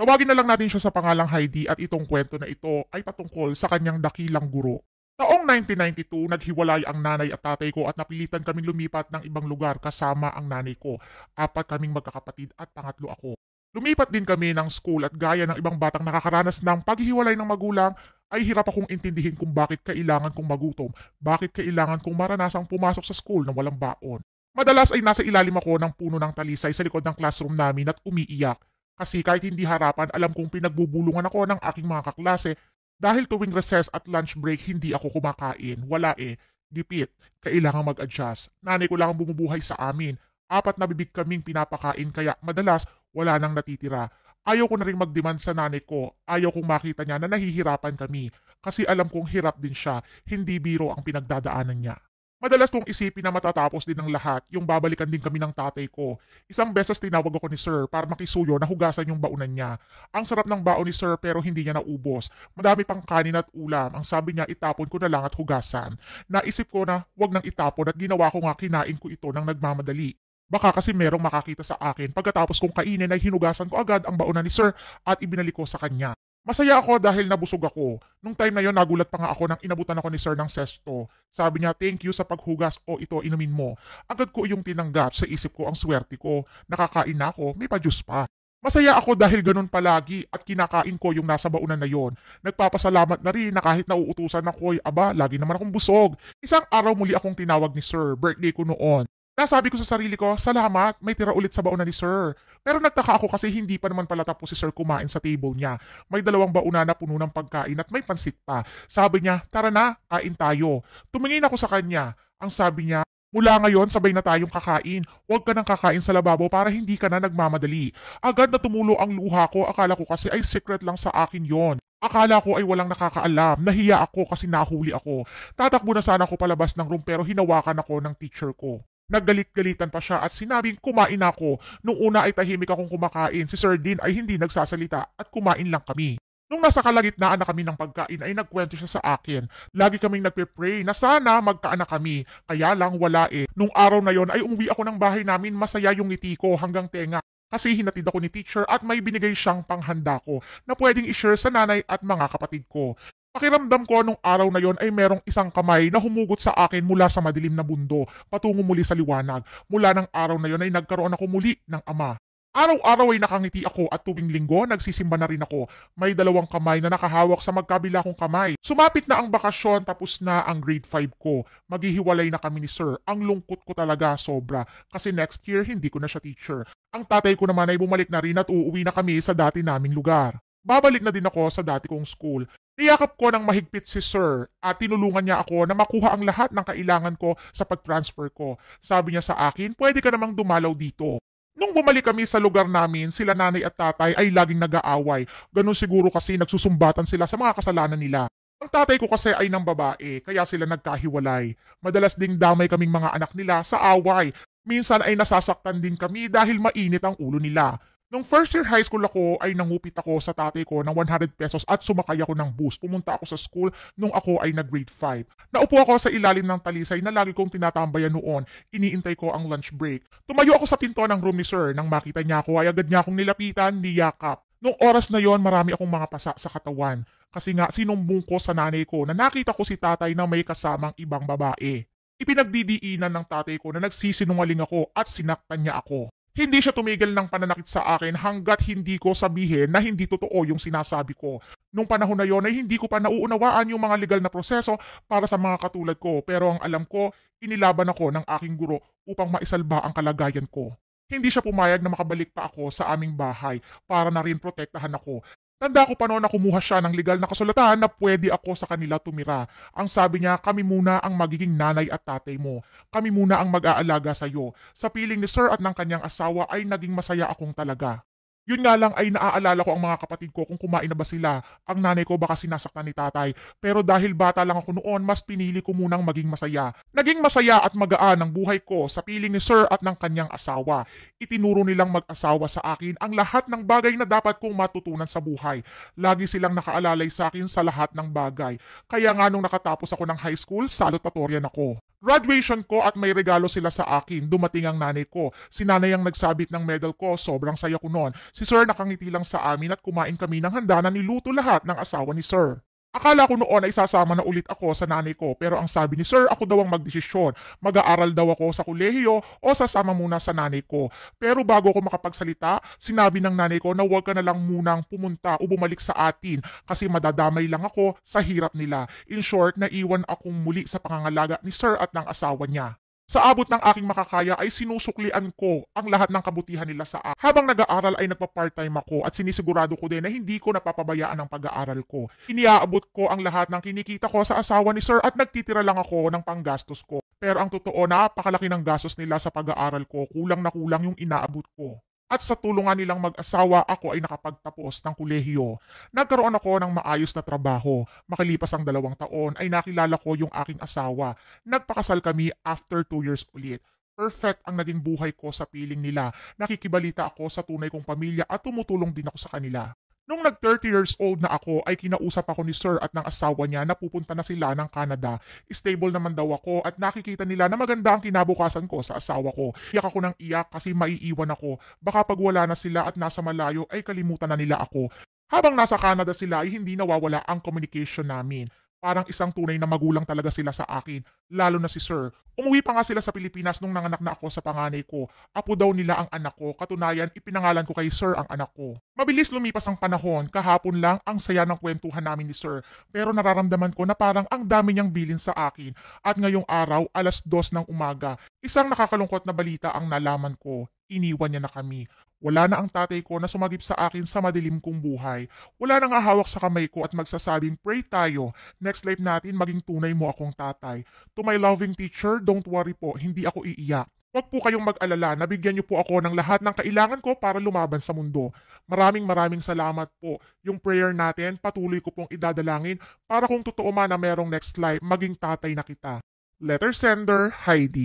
Tawagin na lang natin siya sa pangalang Heidi at itong kwento na ito ay patungkol sa kanyang dakilang guro. Taong 1992, naghiwalay ang nanay at tatay ko at napilitan kaming lumipat ng ibang lugar kasama ang nanay ko. Apat kaming magkakapatid at pangatlo ako. Lumipat din kami ng school at gaya ng ibang batang nakakaranas ng paghihiwalay ng magulang, ay hirap akong intindihin kung bakit kailangan kong magutom, bakit kailangan kong maranasang pumasok sa school na walang baon. Madalas ay nasa ilalim ako ng puno ng talisay sa likod ng classroom namin at umiiyak. Kasi kahit hindi harapan, alam kong pinagbubulungan ako ng aking mga kaklase dahil tuwing recess at lunch break hindi ako kumakain. Wala eh. Gipit. Kailangang mag-adjust. Nanay ko lang ang bumubuhay sa amin. Apat na bibig kaming pinapakain kaya madalas wala nang natitira. Ayaw ko na rin mag-demand sa nanay ko. Ayaw kong makita niya na nahihirapan kami. Kasi alam kong hirap din siya. Hindi biro ang pinagdadaanan niya. Madalas kong isipin na matatapos din ng lahat, yung babalikan din kami ng tatay ko. Isang beses tinawag ako ni Sir para makisuyo na hugasan yung baunan niya. Ang sarap ng baon ni Sir pero hindi niya naubos. Madami pang kanin at ulam. Ang sabi niya itapon ko na lang at hugasan. Naisip ko na wag nang itapon at ginawa ko nga kinain ko ito ng nagmamadali. Baka kasi merong makakita sa akin. Pagkatapos kong kainin ay hinugasan ko agad ang baunan ni Sir at ibinalik ko sa kanya. Masaya ako dahil nabusog ako. Nung time na yon nagulat pa nga ako nang inabutan ako ni Sir ng sesto. Sabi niya, thank you sa paghugas o ito inumin mo. Agad ko yung tinanggap sa isip ko ang swerte ko. Nakakain na ako, may pa-juice pa. Masaya ako dahil ganun palagi at kinakain ko yung nasa baunan na yon. Nagpapasalamat na rin na kahit nauutusan ako, aba, lagi naman akong busog. Isang araw muli akong tinawag ni Sir, birthday ko noon. Nasabi ko sa sarili ko, salamat, may tira ulit sa baunan ni Sir. Pero nagtaka ako kasi hindi pa naman pala tapos si Sir kumain sa table niya. May dalawang bauna na puno ng pagkain at may pansit pa. Sabi niya, tara na, kain tayo. Tumingin ako sa kanya. Ang sabi niya, mula ngayon sabay na tayong kakain. Huwag ka nang kakain sa lababo para hindi ka na nagmamadali. Agad na tumulo ang luha ko, akala ko kasi ay secret lang sa akin yon. Akala ko ay walang nakakaalam. Nahiya ako kasi nahuli ako. Tatakbo na sana ako palabas ng room pero hinawakan ako ng teacher ko. Naggalit-galitan pa siya at sinabing kumain ako. Nung una ay tahimik akong kumakain. Si Sir Dean ay hindi nagsasalita at kumain lang kami. Nung nasa kalagitnaan na kami ng pagkain ay nagkwento siya sa akin. Lagi kaming nagpe-pray na sana magkaanak kami. Kaya lang wala eh. Nung araw na yon ay umuwi ako ng bahay namin, masaya yung ngiti ko hanggang tenga. Kasi hinatid ako ni teacher at may binigay siyang panghanda ko na pwedeng i-share sa nanay at mga kapatid ko. Pakiramdam ko nung araw na yon ay merong isang kamay na humugot sa akin mula sa madilim na mundo, patungo muli sa liwanag. Mula ng araw na yon ay nagkaroon ako muli ng ama. Araw-araw ay nakangiti ako at tuwing linggo nagsisimba na rin ako. May dalawang kamay na nakahawak sa magkabila kong kamay. Sumapit na ang bakasyon, tapos na ang grade 5 ko. Maghihiwalay na kami ni Sir. Ang lungkot ko talaga sobra kasi next year hindi ko na siya teacher. Ang tatay ko naman ay bumalik na rin at uuwi na kami sa dati naming lugar. Babalik na din ako sa dati kong school. Niyakap ko ng mahigpit si Sir at tinulungan niya ako na makuha ang lahat ng kailangan ko sa pag-transfer ko. Sabi niya sa akin, pwede ka namang dumalaw dito. Nung bumalik kami sa lugar namin, sila nanay at tatay ay laging nag-aaway. Ganun siguro kasi nagsusumbatan sila sa mga kasalanan nila. Ang tatay ko kasi ay ng babae, kaya sila nagkahiwalay. Madalas ding damay kaming mga anak nila sa away. Minsan ay nasasaktan din kami dahil mainit ang ulo nila. Nung first year high school ako ay nangupit ako sa tatay ko ng 100 pesos at sumakay ako ng bus. Pumunta ako sa school nung ako ay nag-grade 5. Naupo ako sa ilalim ng talisay na lagi kong tinatambayan noon. Iniintay ko ang lunch break. Tumayo ako sa pinto ng room ni Sir. Nang makita niya ako ay agad niya akong nilapitan, niyakap. Nung oras na yon marami akong mga pasa sa katawan. Kasi nga sinumbong ko sa nanay ko na nakita ko si tatay na may kasamang ibang babae. Ipinagdidiinan ng tatay ko na nagsisinungaling ako at sinaktan niya ako. Hindi siya tumigil ng pananakit sa akin hanggat hindi ko sabihin na hindi totoo yung sinasabi ko. Nung panahon na yon ay hindi ko pa nauunawaan yung mga legal na proseso para sa mga katulad ko. Pero ang alam ko, inilaban ako ng aking guro upang maisalba ang kalagayan ko. Hindi siya pumayag na makabalik pa ako sa aming bahay para na rin protektahan ako. Tanda ko pa noon na kumuha siya ng legal na kasulatan na pwede ako sa kanila tumira. Ang sabi niya, kami muna ang magiging nanay at tatay mo. Kami muna ang mag-aalaga sa iyo. Sa piling ni Sir at ng kanyang asawa ay naging masaya akong talaga. Yun nga lang ay naaalala ko ang mga kapatid ko kung kumain na ba sila. Ang nanay ko baka sinasaktan ni tatay. Pero dahil bata lang ako noon, mas pinili ko munang maging masaya. Naging masaya at magaan ang buhay ko sa piling ni Sir at ng kanyang asawa. Itinuro nilang mag-asawa sa akin ang lahat ng bagay na dapat kong matutunan sa buhay. Lagi silang nakaalalay sa akin sa lahat ng bagay. Kaya nga nung nakatapos ako ng high school, salutatorian ako. Graduation ko at may regalo sila sa akin. Dumating ang nanay ko. Si nanay ang nagsabit ng medal ko. Sobrang saya ko noon. Si sir nakangiti lang sa amin at kumain kami ng handa na niluto lahat ng asawa ni sir. Akala ko noon ay sasama na ulit ako sa nanay ko pero ang sabi ni sir ako daw ang magdesisyon. Mag-aaral daw ako sa kolehiyo o sasama muna sa nanay ko. Pero bago ako makapagsalita, sinabi ng nanay ko na huwag ka na lang munang pumunta o bumalik sa atin kasi madadamay lang ako sa hirap nila. In short, naiwan akong muli sa pangangalaga ni sir at ng asawa niya. Sa abot ng aking makakaya ay sinusuklian ko ang lahat ng kabutihan nila sa akin. Habang nag-aaral ay nagpa-part-time ako at sinisigurado ko din na hindi ko napapabayaan ang pag-aaral ko. Iniaabot ko ang lahat ng kinikita ko sa asawa ni sir at nagtitira lang ako ng panggastos ko. Pero ang totoo, napakalaki ng gastos nila sa pag-aaral ko, kulang na kulang yung inaabot ko. At sa tulungan nilang mag-asawa, ako ay nakapagtapos ng kolehiyo. Nagkaroon ako ng maayos na trabaho. Makalipas ang 2 taon ay nakilala ko yung aking asawa. Nagpakasal kami after 2 years ulit. Perfect ang naging buhay ko sa piling nila. Nakikibalita ako sa tunay kong pamilya at tumutulong din ako sa kanila. Nung nag 30 years old na ako ay kinausap ako ni sir at ng asawa niya na pupunta na sila ng Canada. Stable naman daw ako at nakikita nila na maganda ang kinabukasan ko sa asawa ko. Iyak ako ng iyak kasi maiiwan ako. Baka pag wala na sila at nasa malayo ay kalimutan na nila ako. Habang nasa Canada sila ay hindi nawawala ang communication namin. Parang isang tunay na magulang talaga sila sa akin, lalo na si sir. Umuwi pa nga sila sa Pilipinas nung nanganak na ako sa panganay ko. Apo daw nila ang anak ko, katunayan ipinangalan ko kay sir ang anak ko. Mabilis lumipas ang panahon, kahapon lang ang saya ng kwentuhan namin ni sir. Pero nararamdaman ko na parang ang dami niyang bilin sa akin. At ngayong araw, 2:00 ng umaga, isang nakakalungkot na balita ang nalaman ko. Iniwan niya na kami. Wala na ang tatay ko na sumagip sa akin sa madilim kong buhay. Wala nang hahawak sa kamay ko at magsasabing, pray tayo. Next life natin, maging tunay mo akong tatay. To my loving teacher, don't worry po, hindi ako iiyak. Huwag po kayong mag-alala, nabigyan niyo po ako ng lahat ng kailangan ko para lumaban sa mundo. Maraming salamat po. Yung prayer natin, patuloy ko pong idadalangin para kung totoo man na merong next life, maging tatay na kita. Letter sender, Heidi.